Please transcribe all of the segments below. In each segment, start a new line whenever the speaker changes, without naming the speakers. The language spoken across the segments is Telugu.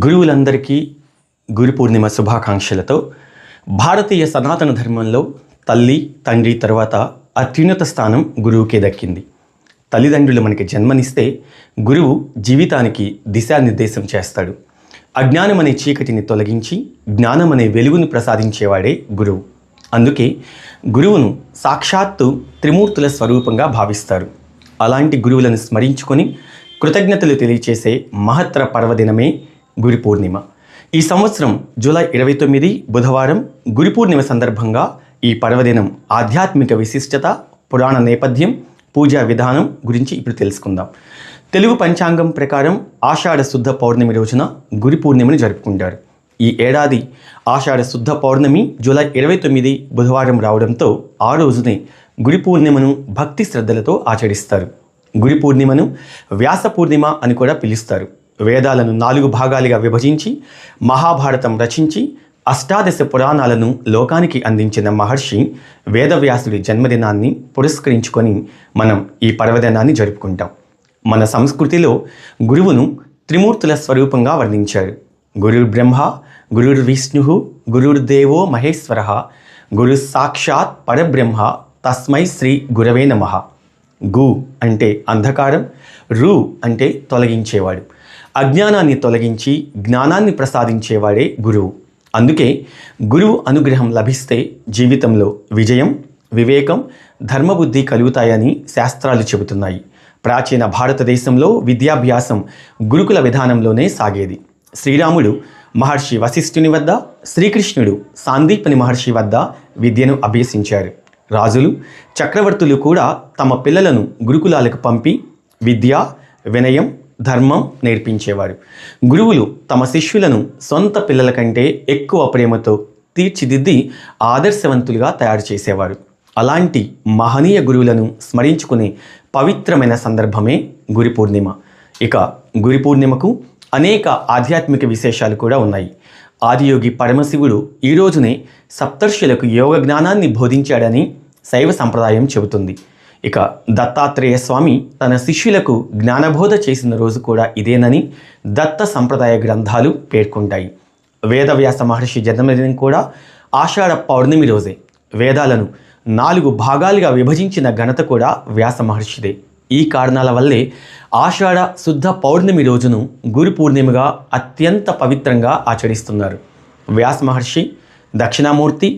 గురువులందరికీ గురు పూర్ణిమ శుభాకాంక్షలతో భారతీయ సనాతన ధర్మంలో తల్లి తండ్రి తర్వాత అత్యున్నత స్థానం గురువుకే దక్కింది. తల్లిదండ్రులు మనకి జన్మనిస్తే గురువు జీవితానికి దిశానిర్దేశం చేస్తాడు. అజ్ఞానం అనే చీకటిని తొలగించి జ్ఞానం అనే వెలుగును ప్రసాదించేవాడే గురువు. అందుకే గురువును సాక్షాత్తు త్రిమూర్తుల స్వరూపంగా భావిస్తారు. అలాంటి గురువులను స్మరించుకొని కృతజ్ఞతలు తెలియచేసే మహత్తర పర్వదినమే గురు పూర్ణిమ. ఈ సంవత్సరం జూలై 29 బుధవారం గురు పూర్ణిమ సందర్భంగా ఈ పర్వదినం ఆధ్యాత్మిక విశిష్టత, పురాణ నేపథ్యం, పూజా విధానం గురించి ఇప్పుడు తెలుసుకుందాం. తెలుగు పంచాంగం ప్రకారం ఆషాఢ శుద్ధ పౌర్ణమి రోజున గురు పూర్ణిమని జరుపుకుంటారు. ఈ ఏడాది ఆషాఢ శుద్ధ పౌర్ణమి జూలై 29 బుధవారం రావడంతో ఆ రోజునే గురు పూర్ణిమను భక్తి శ్రద్ధలతో ఆచరిస్తారు. గురు పూర్ణిమను వ్యాస పూర్ణిమ అని కూడా పిలుస్తారు. వేదాలను 4 భాగాలుగా విభజించి మహాభారతం రచించి అష్టాదశ పురాణాలను లోకానికి అందించిన మహర్షి వేదవ్యాసుడి జన్మదినాన్ని పురస్కరించుకొని మనం ఈ పర్వదినాన్ని జరుపుకుంటాం. మన సంస్కృతిలో గురువును త్రిమూర్తుల స్వరూపంగా వర్ణించారు. గురుర్ బ్రహ్మ, గురుర్ విష్ణు, గురుర్దేవో మహేశ్వర, గురు సాక్షాత్ పరబ్రహ్మ, తస్మై శ్రీ గురవే నమః. గు అంటే అంధకారం, రు అంటే తొలగించేవాడు. అజ్ఞానాన్ని తొలగించి జ్ఞానాన్ని ప్రసాదించేవాడే గురువు. అందుకే గురువు అనుగ్రహం లభిస్తే జీవితంలో విజయం, వివేకం, ధర్మబుద్ధి కలుగుతాయని శాస్త్రాలు చెబుతున్నాయి. ప్రాచీన భారతదేశంలో విద్యాభ్యాసం గురుకుల విధానంలోనే సాగేది. శ్రీరాముడు మహర్షి వశిష్ఠుని వద్ద, శ్రీకృష్ణుడు సాందీపని మహర్షి వద్ద విద్యను అభ్యసించారు. రాజులు, చక్రవర్తులు కూడా తమ పిల్లలను గురుకులాలకు పంపి విద్య, వినయం, ధర్మం నేర్పించేవారు. గురువులు తమ శిష్యులను సొంత పిల్లల కంటే ఎక్కువ ప్రేమతో తీర్చిదిద్ది ఆదర్శవంతులుగా తయారు చేసేవారు. అలాంటి మహనీయ గురువులను స్మరించుకునే పవిత్రమైన సందర్భమే గురు పూర్ణిమ. ఇక గురు పూర్ణిమకు అనేక ఆధ్యాత్మిక విశేషాలు కూడా ఉన్నాయి. ఆదియోగి పరమశివుడు ఈ రోజునే సప్తర్షులకు యోగ జ్ఞానాన్ని బోధించాడని శైవ సంప్రదాయం చెబుతుంది. ఇక దత్తాత్రేయ స్వామి తన శిష్యులకు జ్ఞానబోధ చేసిన రోజు కూడా ఇదేనని దత్త సంప్రదాయ గ్రంథాలు పేర్కొంటాయి. వేదవ్యాస మహర్షి జన్మదినం కూడా ఆషాఢ పౌర్ణమి రోజే. వేదాలను 4 భాగాలుగా విభజించిన ఘనత కూడా వ్యాస మహర్షిదే. ఈ కారణాల వల్లే ఆషాఢ శుద్ధ పౌర్ణమి రోజును గురు పూర్ణిమగా అత్యంత పవిత్రంగా ఆచరిస్తున్నారు. వ్యాస మహర్షి, దక్షిణామూర్తి,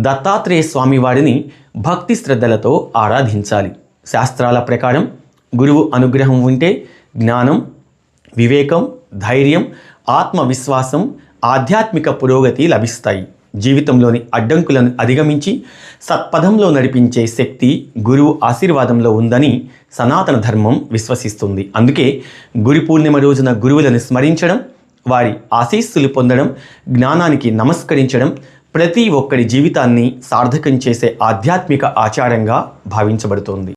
దత్తాత్రేయ స్వామి వారిని భక్తి శ్రద్ధలతో ఆరాధించాలి. శాస్త్రాల ప్రకారం గురువు అనుగ్రహం ఉంటే జ్ఞానం, వివేకం, ధైర్యం, ఆత్మవిశ్వాసం, ఆధ్యాత్మిక పురోగతి లభిస్తాయి. జీవితంలోని అడ్డంకులను అధిగమించి సత్పథంలో నడిపించే శక్తి గురువు ఆశీర్వాదంలో ఉందని సనాతన ధర్మం విశ్వసిస్తుంది. అందుకే గురు పూర్ణిమ రోజున గురువులను స్మరించడం, వారి ఆశీస్సులు పొందడం, జ్ఞానానికి నమస్కరించడం ప్రతి ఒక్కరి జీవితాన్ని సార్థకం చేసే ఆధ్యాత్మిక ఆచారంగా భావించబడుతోంది.